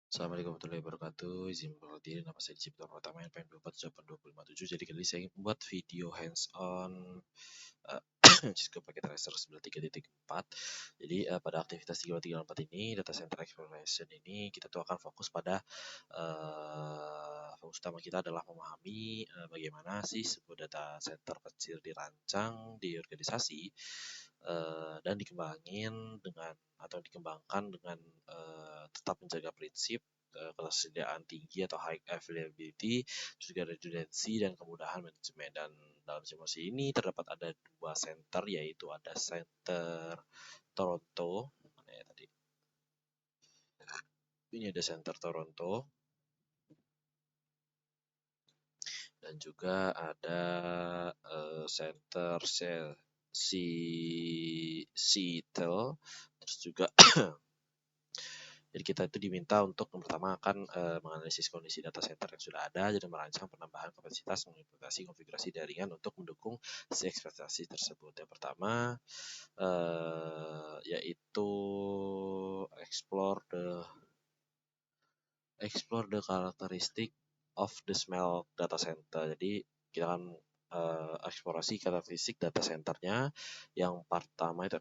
Assalamualaikum warahmatullahi wabarakatuh. Izin berdiri, nama saya Dicipto pertama NPM 24 Jadi kali ini saya ingin membuat video hands on Cisco Packet Tracer 93.4. Jadi pada aktivitas 3.3.4 ini, data center exploration ini kita tuh akan fokus pada fokus utama kita adalah memahami bagaimana sih sebuah data center kecil dirancang di organisasi dan dikembangkan dengan tetap menjaga prinsip ketersediaan tinggi atau high availability, juga redundancy dan kemudahan manajemen. Dan dalam simulasi ini terdapat ada dua center, yaitu ada center Toronto, mana ya tadi? Ini ada center Toronto dan juga ada center Seattle, terus juga jadi kita itu diminta untuk yang pertama akan menganalisis kondisi data center yang sudah ada, jadi merancang penambahan kapasitas, mengimplementasi konfigurasi jaringan untuk mendukung si ekspektasi tersebut. Yang pertama yaitu explore the characteristic of the small data center. Jadi kita akan eksplorasi karakteristik data centernya. Yang pertama itu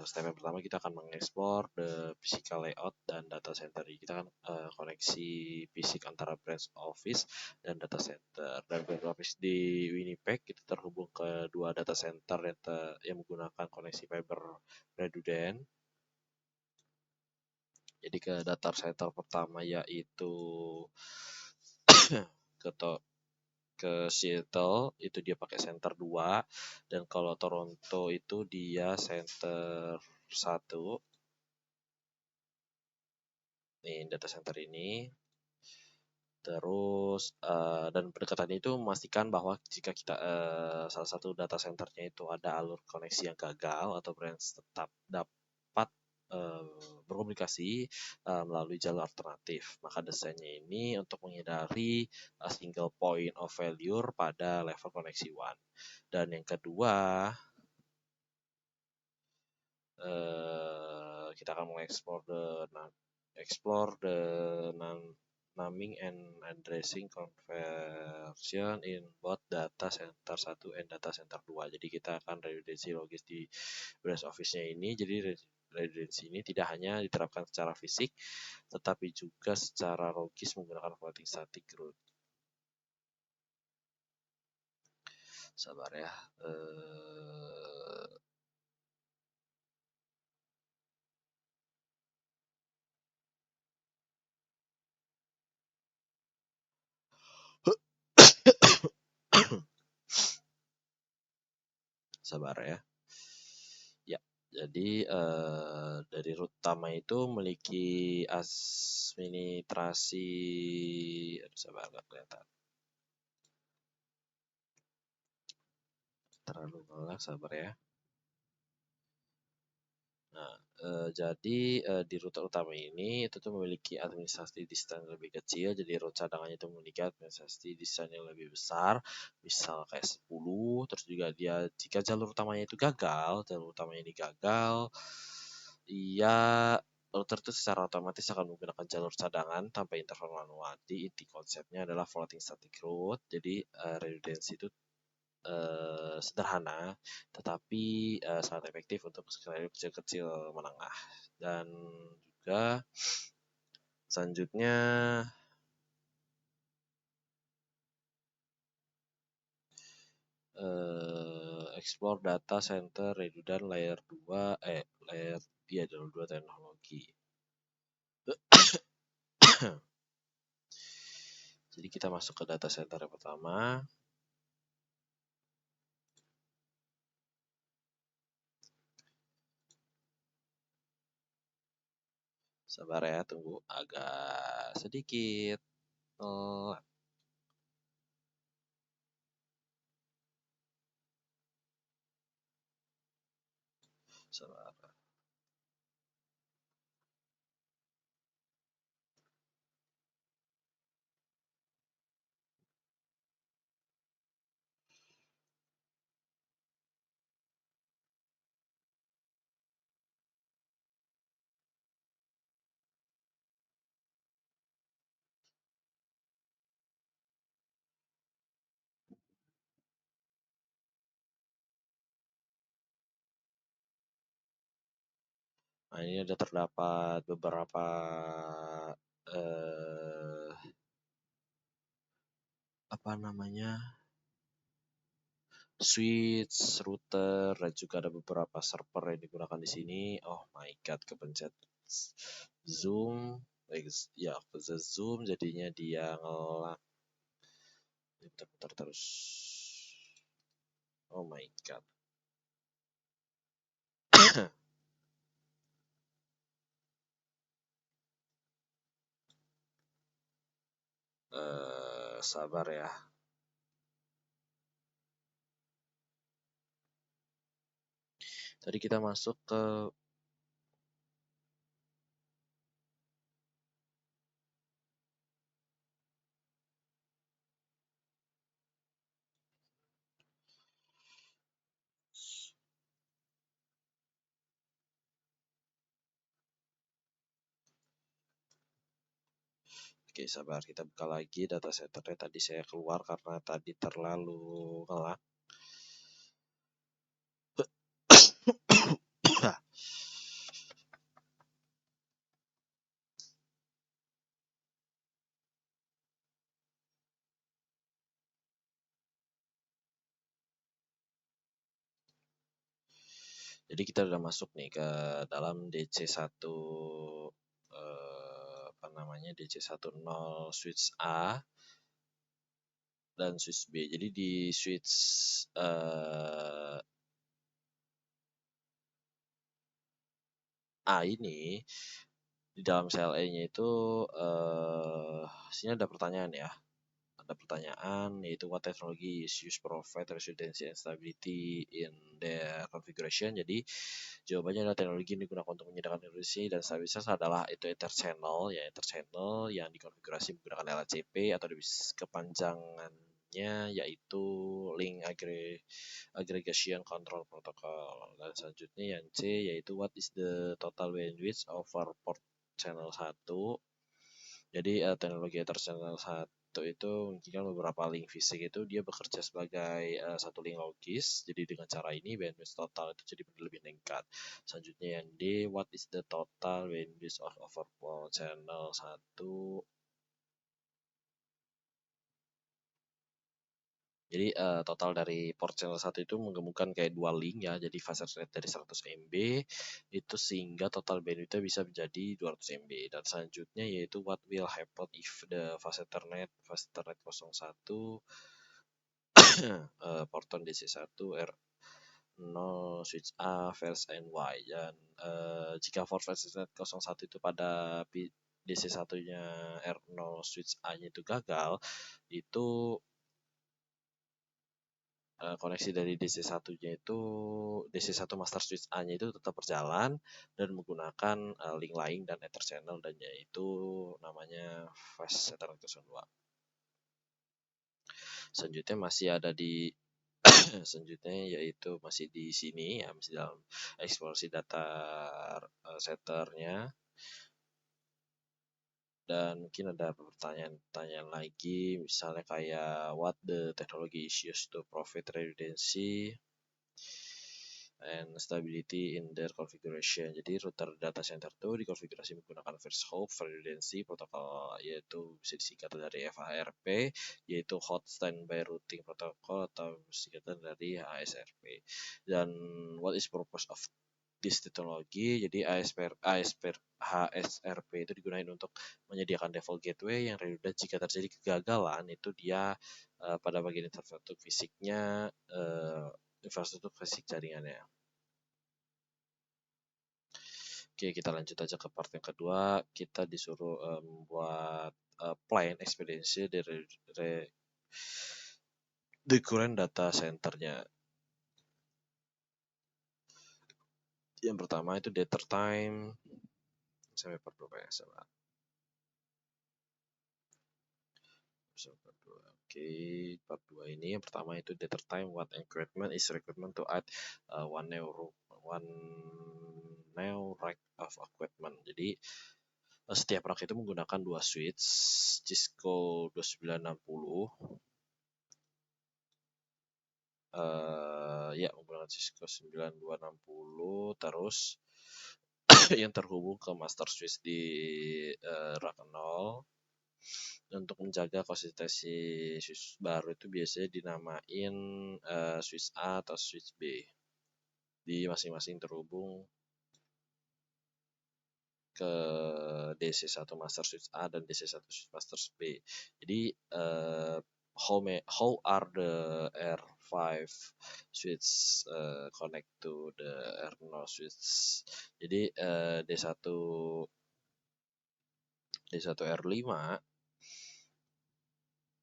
step yang pertama kita akan mengeksplor the physical layout dan data center. Kita akan koneksi fisik antara branch office dan data center. Dan branch office di Winnipeg kita terhubung ke dua data center yang menggunakan koneksi fiber redundant. Jadi ke data center pertama yaitu ke Seattle itu dia pakai center 2, dan kalau Toronto itu dia center 1. Nih data center ini. Terus dan pendekatan itu memastikan bahwa jika kita salah satu data centernya itu ada alur koneksi yang gagal atau branch tetap dapat berkomunikasi melalui jalur alternatif. Maka desainnya ini untuk menghindari single point of failure pada level koneksi 1. Dan yang kedua, kita akan mengeksplor the numbing and addressing conversion in both data center 1 and data center 2. Jadi kita akan redundancy logis di branch office-nya ini. Jadi redundancy ini tidak hanya diterapkan secara fisik, tetapi juga secara logis menggunakan floating static route. Sabar ya. Sabar ya. Ya, jadi dari root utama itu memiliki administrasi, sabar nggak kelihatan. Terlalu ngelak, sabar ya. Nah, jadi di rute utama ini itu tuh memiliki administrasi desain lebih kecil, jadi rute cadangannya itu memiliki administrasi desain yang lebih besar, misal kayak 10. Terus juga dia jika jalur utamanya ini gagal, ia router itu secara otomatis akan menggunakan jalur cadangan tanpa interval manual. Jadi inti konsepnya adalah floating static route. Jadi redundancy itu sederhana, tetapi sangat efektif untuk skenario kecil-kecil menengah. Dan juga selanjutnya explore data center redundant layer 2 teknologi. Jadi kita masuk ke data center yang pertama. Sabar ya, tunggu agak sedikit. Sabar. Nah, ini ada terdapat beberapa eh, apa namanya switch, router, dan juga ada beberapa server yang digunakan di sini. Oh my god, kepencet zoom, ya kepencet zoom, jadinya dia ngelak. Bentar terus. Oh my god. Sabar ya. Tadi kita masuk ke Oke, sabar. Kita buka lagi data centernya. Tadi saya keluar karena tadi terlalu ngelak. Jadi kita udah masuk nih ke dalam DC1 apa namanya DC10 switch A dan switch B. Jadi di switch A ini di dalam CLE-nya itu sini ada pertanyaan ya. Ada pertanyaan yaitu what technology is used to provide resiliency and stability in their configuration. Jadi jawabannya adalah teknologi yang digunakan untuk menyediakan resiliensi dan stabilitas adalah itu Ether channel yang dikonfigurasi menggunakan LHCP atau kepanjangannya yaitu link aggregation control protocol. Dan selanjutnya yang C yaitu what is the total bandwidth over port channel 1. Jadi teknologi Ether channel 1 itu memungkinkan beberapa link fisik itu dia bekerja sebagai satu link logis. Jadi dengan cara ini bandwidth total itu jadi lebih meningkat. Selanjutnya yang D, what is the total bandwidth of overflow channel 1? Jadi total dari port channel 1 itu menggabungkan kayak dua link ya. Jadi fast rate dari 100 MB itu sehingga total bandwidth bisa menjadi 200 MB. Dan selanjutnya yaitu what will happen if the fast ethernet 01 porton DC1 R0 switch A verse NY. Dan jika for fast ethernet 01 itu pada DC1-nya R0 switch A-nya itu gagal, itu koneksi dari DC1-nya itu DC1 master switch A-nya itu tetap berjalan dan menggunakan link lain dan ether channel dan yaitu namanya fast ethernet 02. Selanjutnya masih ada di selanjutnya yaitu masih di sini ya, masih dalam eksplorasi data setternya. Dan mungkin ada pertanyaan-pertanyaan lagi, misalnya kayak what the technology is used to provide redundancy and stability in their configuration. Jadi router data center itu dikonfigurasi menggunakan first hop redundancy protokol, yaitu bisa disingkat dari FHRP, yaitu hot standby routing protocol atau singkatan dari HSRP. Dan what is purpose of this teknologi? Jadi HSRP itu digunakan untuk menyediakan default gateway yang redundant jika terjadi kegagalan itu dia pada bagian infrastruktur fisiknya infrastruktur fisik jaringannya. Oke, kita lanjut aja ke part yang kedua. Kita disuruh membuat plan ekspedisi dari the current data centernya. Yang pertama itu data time sampai part 2 ya, sama. Oke, part 2 ini yang pertama itu data time what equipment is requirement to add one new rack of equipment. Jadi setiap rack itu menggunakan dua switch Cisco 2960 ya menggunakan Cisco 9260 terus yang terhubung ke master switch di rack 0. Untuk menjaga konsistensi switch baru itu biasanya dinamain switch A atau switch B di masing-masing terhubung ke DC1 master switch A dan DC1 switch master B. Jadi how are the R5 switch connect to the R0 switch? Jadi D1 R5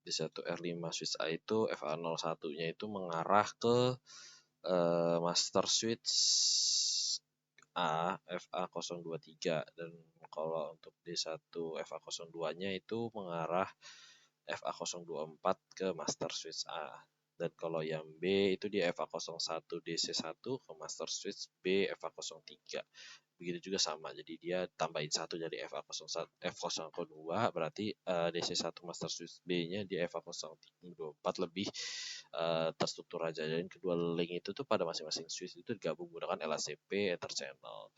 R5 switch A itu FA01-nya itu mengarah ke master switch A FA023 dan kalau untuk D1 FA02-nya itu mengarah FA024 ke master switch A. Dan kalau yang B itu di FA01 DC1 ke master switch B FA03. Begitu juga sama, jadi dia tambahin satu dari FA01 F02 berarti DC1 master switch B-nya di FA024 lebih terstruktur aja. Dan kedua link itu tuh pada masing-masing switch itu digabung menggunakan LACP Ether Channel.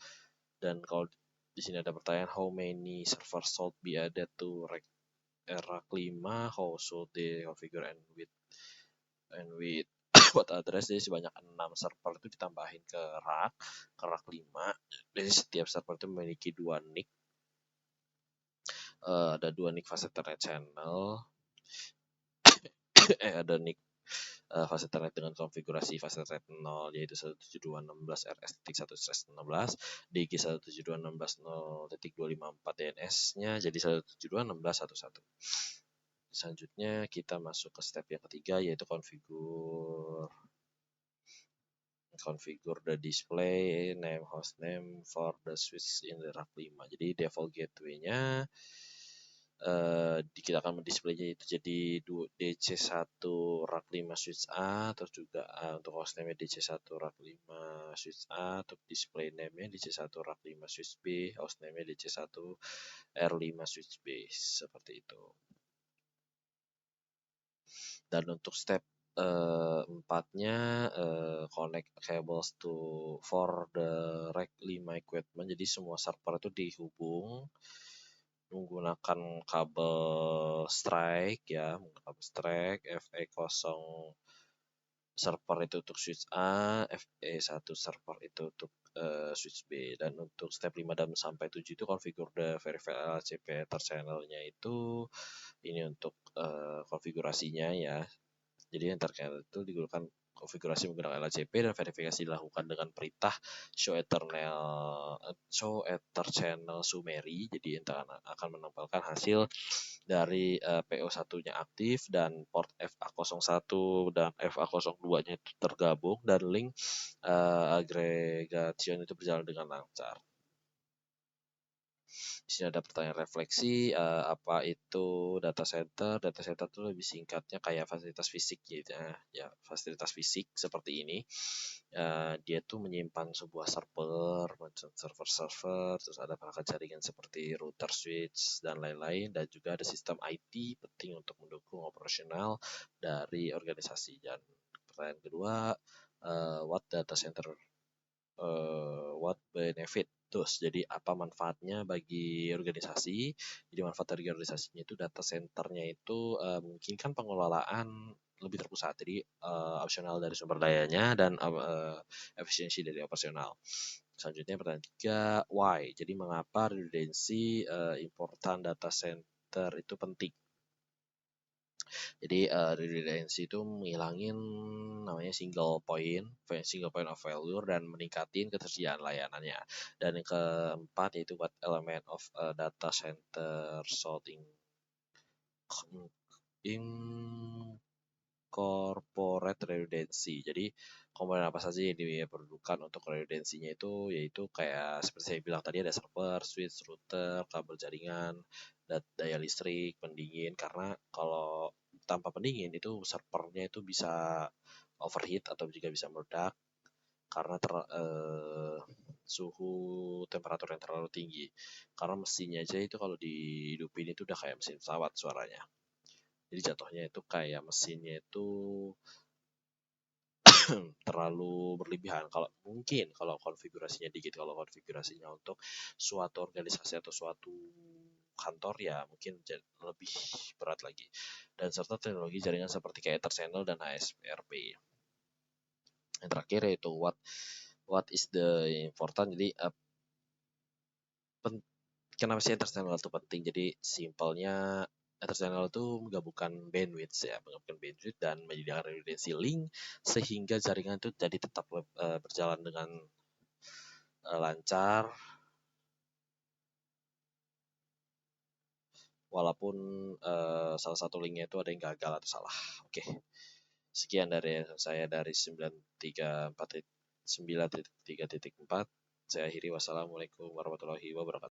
Dan kalau di sini ada pertanyaan how many server should be added to rack 5, how should they configure and with what address. Jadi sebanyak 6 server itu ditambahin ke rack 5. Jadi setiap server itu memiliki 2 NIC. Ada 2 NIC fast Ethernet channel. Ada NIC fast Ethernet dengan konfigurasi fast Ethernet 0 yaitu 172.16rs.1/16, DG 172.16.0.254 DNS-nya jadi 172.16.1.1. Selanjutnya kita masuk ke step yang ketiga yaitu configure the display name host name for the switch in the rack 5. Jadi default gateway-nya kita akan mendisplaynya itu jadi DC1 rack 5 switch A, terus juga untuk hostname DC1 rack 5 switch A, untuk display name-nya DC1 rack 5 switch B, hostname-nya DC1 R5 switch B, seperti itu. Dan untuk step 4-nya connect cables for the rack 5 equipment. Jadi semua server itu dihubung menggunakan kabel strike ya, FE0 server itu untuk switch A, FE1 server itu untuk switch B. Dan untuk step 5 dan sampai 7 itu configure the verify LACP Ether channel-nya itu ini untuk konfigurasinya ya. Jadi yang terkait itu digunakan konfigurasi menggunakan LACP dan verifikasi dilakukan dengan perintah show ether channel summary. Jadi akan menempelkan hasil dari PO1-nya aktif dan port FA01 dan FA02-nya itu tergabung dan link agregation itu berjalan dengan lancar. Di sini ada pertanyaan refleksi, apa itu data center? Data center itu lebih singkatnya kayak fasilitas fisik gitu ya, fasilitas fisik seperti ini. Dia tuh menyimpan sebuah server, terus ada perangkat jaringan seperti router, switch dan lain-lain, dan juga ada sistem IT penting untuk mendukung operasional dari organisasi. Dan pertanyaan kedua, what data center what benefit. Terus jadi apa manfaatnya bagi organisasi? Jadi manfaat dari organisasinya itu data centernya itu memungkinkan pengelolaan lebih terpusat, jadi opsional dari sumber dayanya dan efisiensi dari operasional. Selanjutnya pertanyaan 3, why? Jadi mengapa redundancy important data center itu penting? Jadi redundancy itu menghilangin namanya single point of failure dan meningkatin ketersediaan layanannya. Dan yang keempat yaitu what element of data center sorting incorporate redundancy. Jadi komponen apa saja yang diperlukan untuk redundancy-nya itu yaitu kayak seperti saya bilang tadi ada server, switch, router, kabel jaringan, daya listrik, pendingin. Karena kalau tanpa pendingin itu servernya itu bisa overheat atau juga bisa meledak karena suhu temperatur yang terlalu tinggi. Karena mesinnya aja itu kalau dihidupin itu udah kayak mesin pesawat suaranya. Jadi jatuhnya itu kayak mesinnya itu terlalu berlebihan. Kalau mungkin kalau konfigurasinya dikit, kalau konfigurasinya untuk suatu organisasi atau suatu kantor ya mungkin lebih berat lagi. Dan serta teknologi jaringan seperti kayak Etherchannel dan HSPRP. Yang terakhir yaitu what is the important. Jadi kenapa sih Etherchannel itu penting? Jadi simpelnya Etherchannel itu menggabungkan bandwidth dan menyediakan redundancy link sehingga jaringan itu jadi tetap berjalan dengan lancar walaupun salah satu linknya itu ada yang gagal atau salah. Oke. Sekian dari saya dari 9.3.4. Saya akhiri. Wassalamualaikum warahmatullahi wabarakatuh.